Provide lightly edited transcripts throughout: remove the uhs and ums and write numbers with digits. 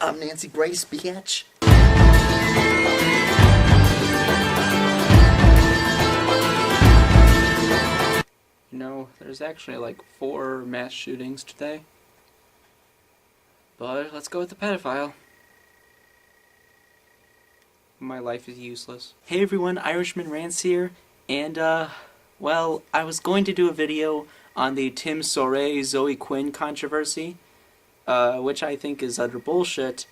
I'm Nancy Grace, bitch. You know, there's actually like 4 mass shootings today. But let's go with the pedophile. My life is useless. Hey everyone, Irishman Rants here, and well, I was going to do a video on the Tim Soray Zoe Quinn controversy, which I think is utter bullshit,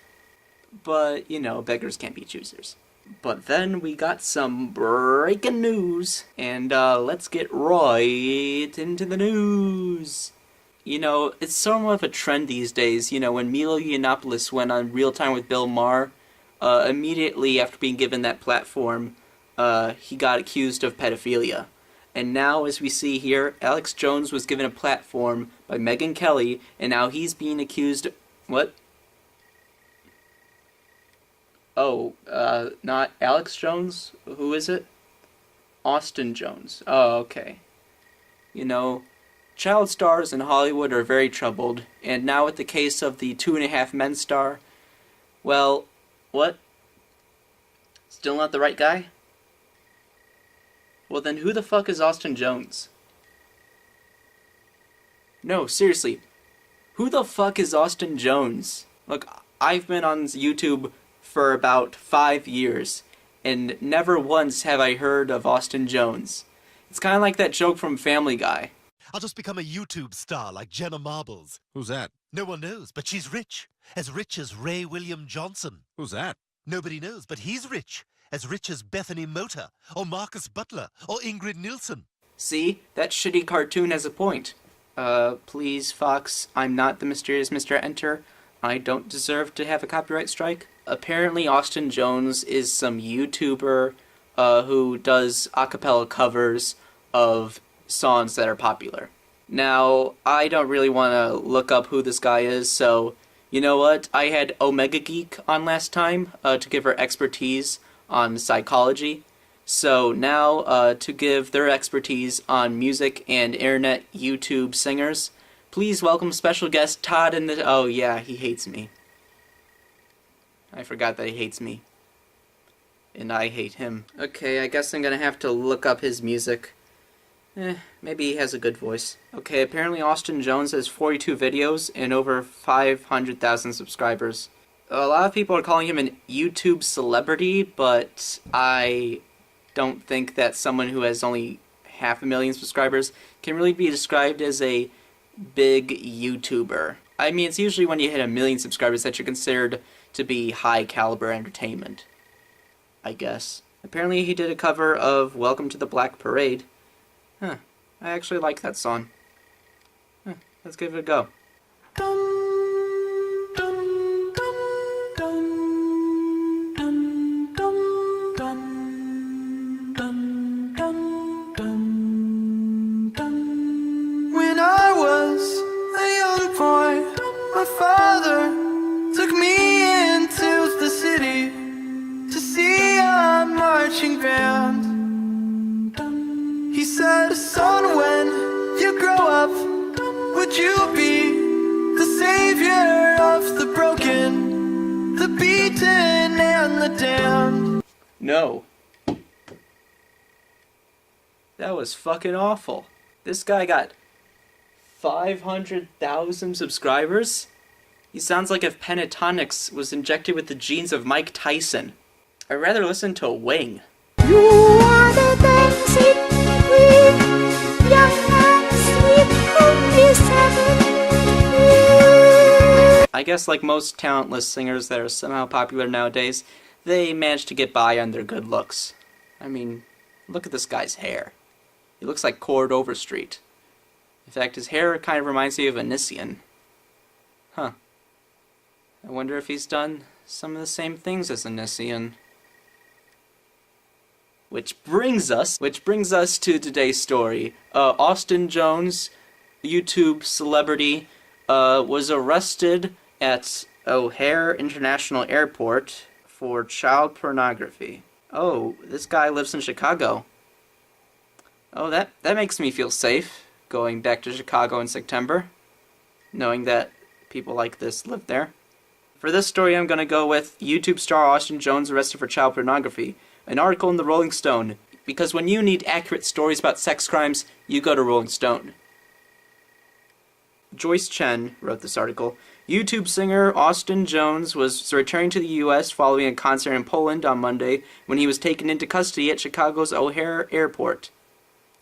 but, you know, beggars can't be choosers. But then we got some breaking news, and let's get right into the news. You know, it's somewhat of a trend these days, you know, when Milo Yiannopoulos went on Real Time with Bill Maher, immediately after being given that platform, he got accused of pedophilia. And now, as we see here, Alex Jones was given a platform by Megyn Kelly, and now he's being accused... What? Oh, not Alex Jones? Who is it? Austin Jones. Oh, okay. You know, child stars in Hollywood are very troubled, and now with the case of the 2.5 Men star, well, what? Still not the right guy? Well then who the fuck is Austin Jones? No, seriously, who the fuck is Austin Jones? Look, I've been on YouTube for about 5 years, and never once have I heard of Austin Jones. It's kind of like that joke from Family Guy. I'll just become a YouTube star like Jenna Marbles. Who's that? No one knows, but she's rich as Ray William Johnson. Who's that? Nobody knows, but he's rich as Bethany Motta, or Marcus Butler, or Ingrid Nilsson. See? That shitty cartoon has a point. Please, Fox, I'm not the mysterious Mr. Enter. I don't deserve to have a copyright strike. Apparently Austin Jones is some YouTuber, who does a cappella covers of songs that are popular. Now, I don't really want to look up who this guy is, so you know what? I had Omega Geek on last time to give her expertise on psychology. So now, to give their expertise on music and internet YouTube singers, please welcome special guest Todd in the... Oh yeah, he hates me. I forgot that he hates me. And I hate him. Okay, I guess I'm gonna have to look up his music. Maybe he has a good voice. Okay, apparently Austin Jones has 42 videos and over 500,000 subscribers. A lot of people are calling him an YouTube celebrity, but I don't think that someone who has only 500,000 subscribers can really be described as a big YouTuber. I mean, it's usually when you hit 1 million subscribers that you're considered to be high caliber entertainment, I guess. Apparently he did a cover of Welcome to the Black Parade. Huh, I actually like that song. Huh, let's give it a go. When I was a young boy, my father took me into the city to see a marching band. He said, son, when you grow up, would you be the savior of the broken, the beaten, and the damned? No. That was fucking awful. This guy got 500,000 subscribers? He sounds like if Pentatonics was injected with the genes of Mike Tyson. I'd rather listen to Wing. You are the dancing queen, young and sweet, only 7 years. I guess like most talentless singers that are somehow popular nowadays, they manage to get by on their good looks. I mean, look at this guy's hair. He looks like Cord Overstreet. In fact, his hair kind of reminds me of Onision. Huh. I wonder if he's done some of the same things as Onision. Which brings us to today's story. Austin Jones, YouTube celebrity, was arrested at O'Hare International Airport for child pornography. Oh, this guy lives in Chicago. Oh, that makes me feel safe, going back to Chicago in September, knowing that people like this live there. For this story, I'm gonna go with YouTube star Austin Jones arrested for child pornography. An article in the Rolling Stone. Because when you need accurate stories about sex crimes, you go to Rolling Stone. Joyce Chen wrote this article. YouTube singer Austin Jones was returning to the U.S. following a concert in Poland on Monday when he was taken into custody at Chicago's O'Hare Airport.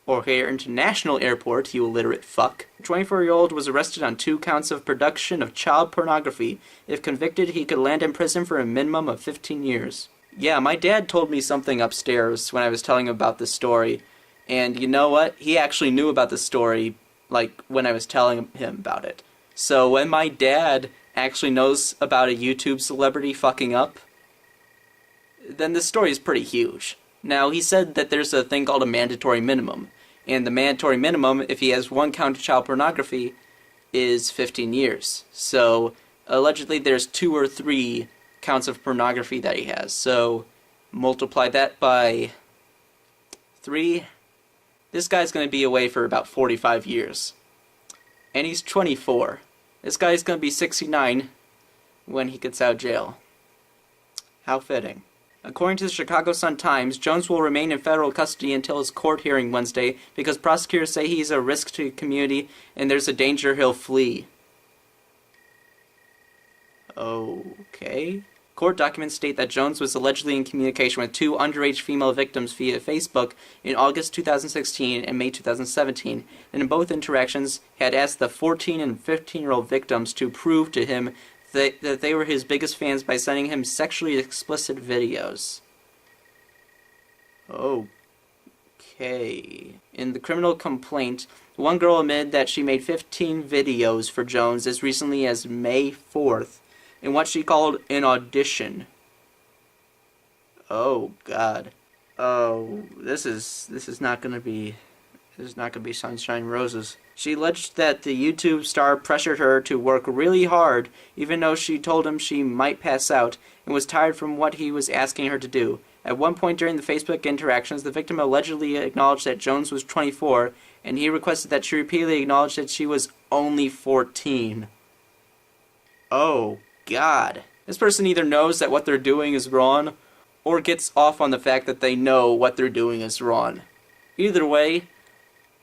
O'Hare International Airport, you illiterate fuck. The 24-year-old was arrested on 2 counts of production of child pornography. If convicted, he could land in prison for a minimum of 15 years. Yeah, my dad told me something upstairs when I was telling him about this story. And you know what? He actually knew about the story, like, when I was telling him about it. So when my dad actually knows about a YouTube celebrity fucking up, then this story is pretty huge. Now, he said that there's a thing called a mandatory minimum. And the mandatory minimum, if he has 1 count of child pornography, is 15 years. So, allegedly there's 2 or 3 counts of pornography that he has. So, multiply that by 3. This guy's going to be away for about 45 years. And he's 24. This guy's going to be 69 when he gets out of jail. How fitting. According to the Chicago Sun-Times, Jones will remain in federal custody until his court hearing Wednesday because prosecutors say he's a risk to the community and there's a danger he'll flee. Okay. Court documents state that Jones was allegedly in communication with 2 underage female victims via Facebook in August 2016 and May 2017, and in both interactions had asked the 14 and 15-year-old victims to prove to him that they were his biggest fans by sending him sexually explicit videos. Okay. In the criminal complaint, one girl admitted that she made 15 videos for Jones as recently as May 4th in what she called an audition. Oh God. Oh, this is not gonna be sunshine and roses. She alleged that the YouTube star pressured her to work really hard, even though she told him she might pass out, and was tired from what he was asking her to do. At one point during the Facebook interactions, the victim allegedly acknowledged that Jones was 24, and he requested that she repeatedly acknowledge that she was only 14. Oh, God. This person either knows that what they're doing is wrong, or gets off on the fact that they know what they're doing is wrong. Either way,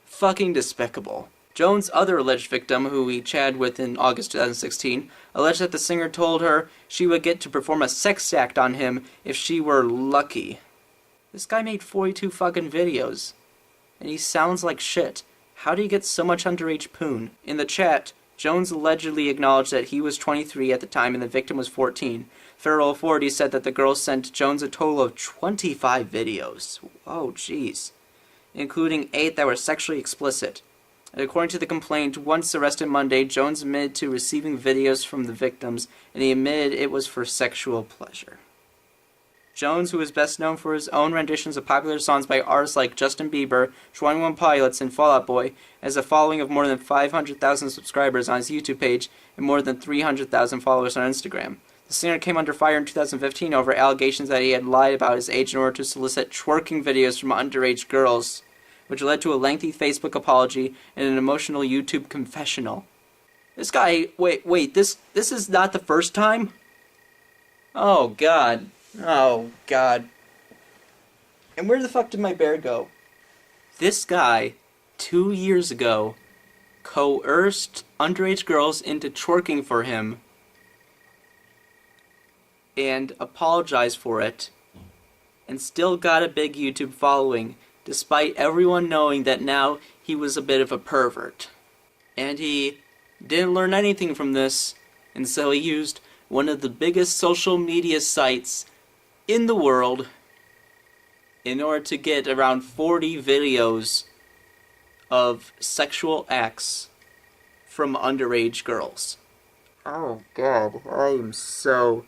fucking despicable. Jones' other alleged victim, who he chatted with in August 2016, alleged that the singer told her she would get to perform a sex act on him if she were lucky. This guy made 42 fucking videos, and he sounds like shit. How do you get so much underage poon? In the chat, Jones allegedly acknowledged that he was 23 at the time and the victim was 14. Federal authorities said that the girl sent Jones a total of 25 videos. Oh, jeez. Including 8 that were sexually explicit. According to the complaint, once arrested Monday, Jones admitted to receiving videos from the victims, and he admitted it was for sexual pleasure. Jones, who is best known for his own renditions of popular songs by artists like Justin Bieber, 21 Pilots, and Fall Out Boy, has a following of more than 500,000 subscribers on his YouTube page and more than 300,000 followers on Instagram. The singer came under fire in 2015 over allegations that he had lied about his age in order to solicit twerking videos from underage girls, which led to a lengthy Facebook apology and an emotional YouTube confessional. This guy, wait, this is not the first time? Oh, God. Oh, God. And where the fuck did my bear go? This guy, 2 years ago, coerced underage girls into twerking for him and apologized for it, and still got a big YouTube following, despite everyone knowing that now he was a bit of a pervert. And he didn't learn anything from this, and so he used one of the biggest social media sites in the world in order to get around 40 videos of sexual acts from underage girls. Oh God, I am so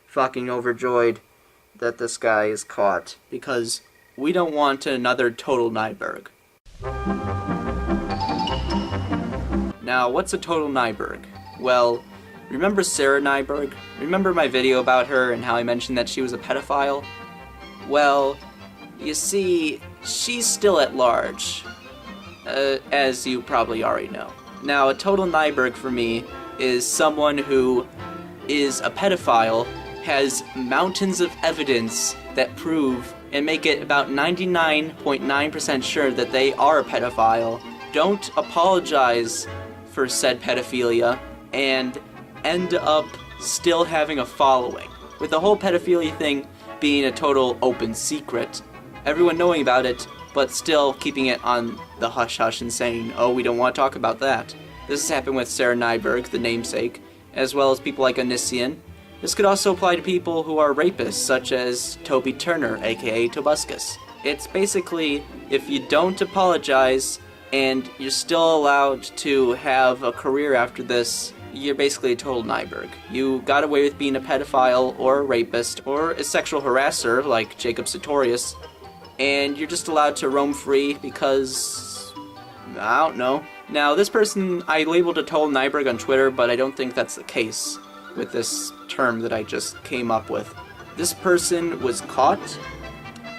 fucking overjoyed that this guy is caught, because we don't want another total Nyberg. Now, what's a total Nyberg? Well, remember Sarah Nyberg? Remember my video about her and how I mentioned that she was a pedophile? Well, you see, she's still at large, as you probably already know. Now, a total Nyberg for me is someone who is a pedophile has mountains of evidence that prove and make it about 99.9% sure that they are a pedophile, don't apologize for said pedophilia, and end up still having a following. With the whole pedophilia thing being a total open secret, everyone knowing about it, but still keeping it on the hush-hush and saying, oh, we don't want to talk about that. This has happened with Sarah Nyberg, the namesake, as well as people like Onision. This could also apply to people who are rapists, such as Toby Turner, aka Tobuscus. It's basically, if you don't apologize, and you're still allowed to have a career after this, you're basically a total Nyberg. You got away with being a pedophile, or a rapist, or a sexual harasser, like Jacob Sartorius, and you're just allowed to roam free because, I don't know. Now, this person, I labeled a total Nyberg on Twitter, but I don't think that's the case with this term that I just came up with. This person was caught,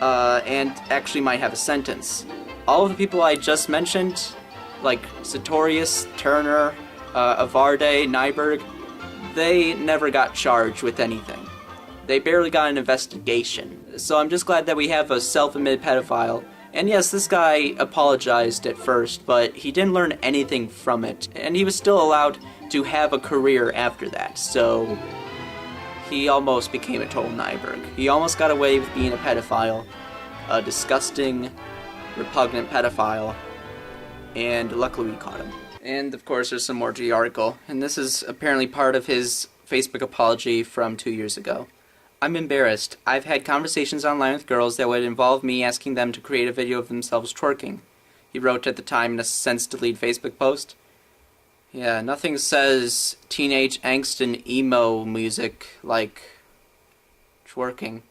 and actually might have a sentence. All of the people I just mentioned, like Sartorius, Turner, Avarde, Nyberg, they never got charged with anything. They barely got an investigation. So I'm just glad that we have a self-admitted pedophile. And yes, this guy apologized at first, but he didn't learn anything from it. And he was still allowed to have a career after that. So he almost became a total Nyberg. He almost got away with being a pedophile. A disgusting, repugnant pedophile. And luckily we caught him. And of course there's some more to the article. And this is apparently part of his Facebook apology from 2 years ago. I'm embarrassed. I've had conversations online with girls that would involve me asking them to create a video of themselves twerking. He wrote at the time in a since-deleted Facebook post. Yeah, nothing says teenage angst and emo music like twerking.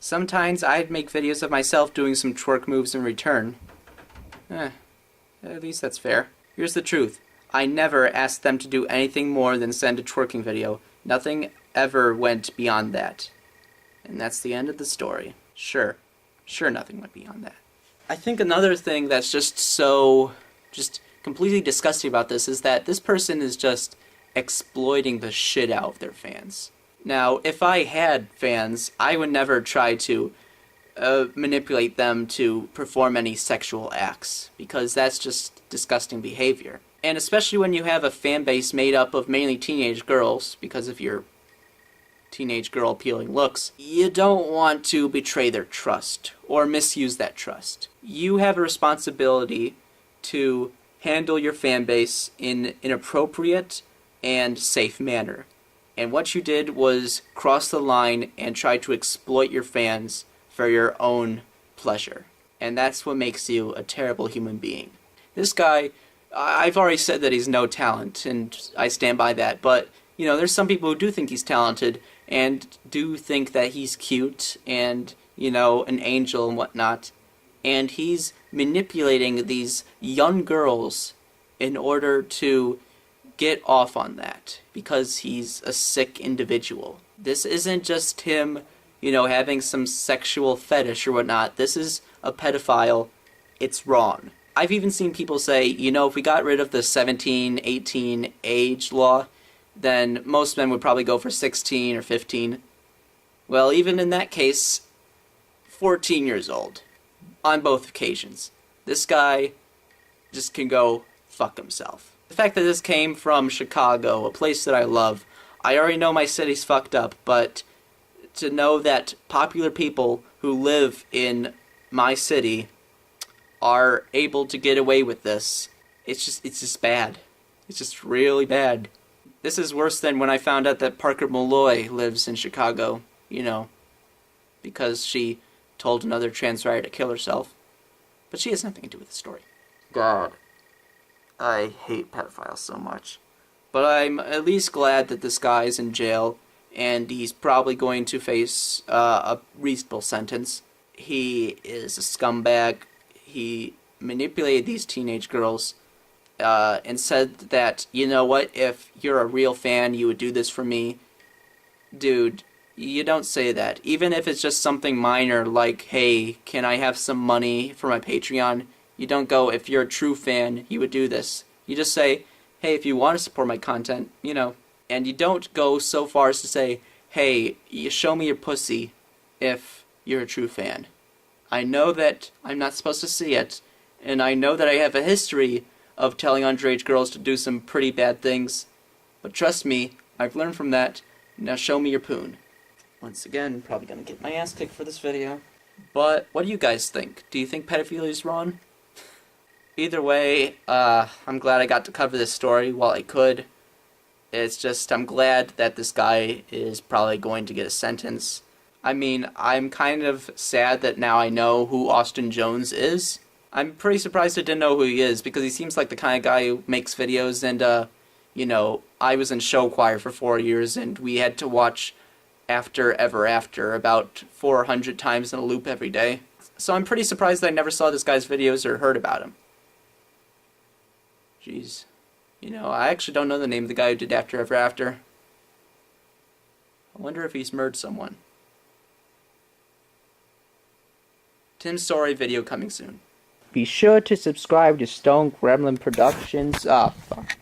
Sometimes I'd make videos of myself doing some twerk moves in return. At least that's fair. Here's the truth. I never asked them to do anything more than send a twerking video. Nothing ever went beyond that. And that's the end of the story. Sure nothing went beyond that. I think another thing that's just completely disgusting about this is that this person is just exploiting the shit out of their fans. Now, if I had fans, I would never try to manipulate them to perform any sexual acts, because that's just disgusting behavior. And especially when you have a fan base made up of mainly teenage girls, because of your teenage girl appealing looks, you don't want to betray their trust or misuse that trust. You have a responsibility to handle your fan base in an appropriate and safe manner. And what you did was cross the line and try to exploit your fans for your own pleasure. And that's what makes you a terrible human being. This guy, I've already said that he's no talent, and I stand by that, but, you know, there's some people who do think he's talented, and do think that he's cute, and, you know, an angel and whatnot. And he's manipulating these young girls in order to get off on that, because he's a sick individual. This isn't just him, you know, having some sexual fetish or whatnot. This is a pedophile. It's wrong. I've even seen people say, you know, if we got rid of the 17, 18 age law, then most men would probably go for 16 or 15. Well, even in that case, 14 years old. On both occasions. This guy just can go fuck himself. The fact that this came from Chicago, a place that I love, I already know my city's fucked up, but to know that popular people who live in my city are able to get away with this, it's just bad. It's just really bad. This is worse than when I found out that Parker Malloy lives in Chicago, you know, because she told another trans writer to kill herself. But she has nothing to do with the story. God, I hate pedophiles so much. But I'm at least glad that this guy is in jail, and he's probably going to face a reasonable sentence. He is a scumbag. He manipulated these teenage girls and said that, you know what, if you're a real fan, you would do this for me. Dude, you don't say that. Even if it's just something minor like, hey, can I have some money for my Patreon? You don't go, if you're a true fan, you would do this. You just say, hey, if you want to support my content, you know. And you don't go so far as to say, hey, you show me your pussy if you're a true fan. I know that I'm not supposed to see it, and I know that I have a history of telling underage girls to do some pretty bad things, but trust me, I've learned from that. Now show me your poon. Once again, probably gonna get my ass kicked for this video. But what do you guys think? Do you think pedophilia is wrong? Either way, I'm glad I got to cover this story while I could. It's just, I'm glad that this guy is probably going to get a sentence. I mean, I'm kind of sad that now I know who Austin Jones is. I'm pretty surprised I didn't know who he is, because he seems like the kind of guy who makes videos, and, you know, I was in show choir for 4 years, and we had to watch After Ever After about 400 times in a loop every day. So I'm pretty surprised that I never saw this guy's videos or heard about him. Jeez. You know, I actually don't know the name of the guy who did After Ever After. I wonder if he's murdered someone. Tim's Story video coming soon. Be sure to subscribe to Stone Gremlin Productions. Ah, fuck.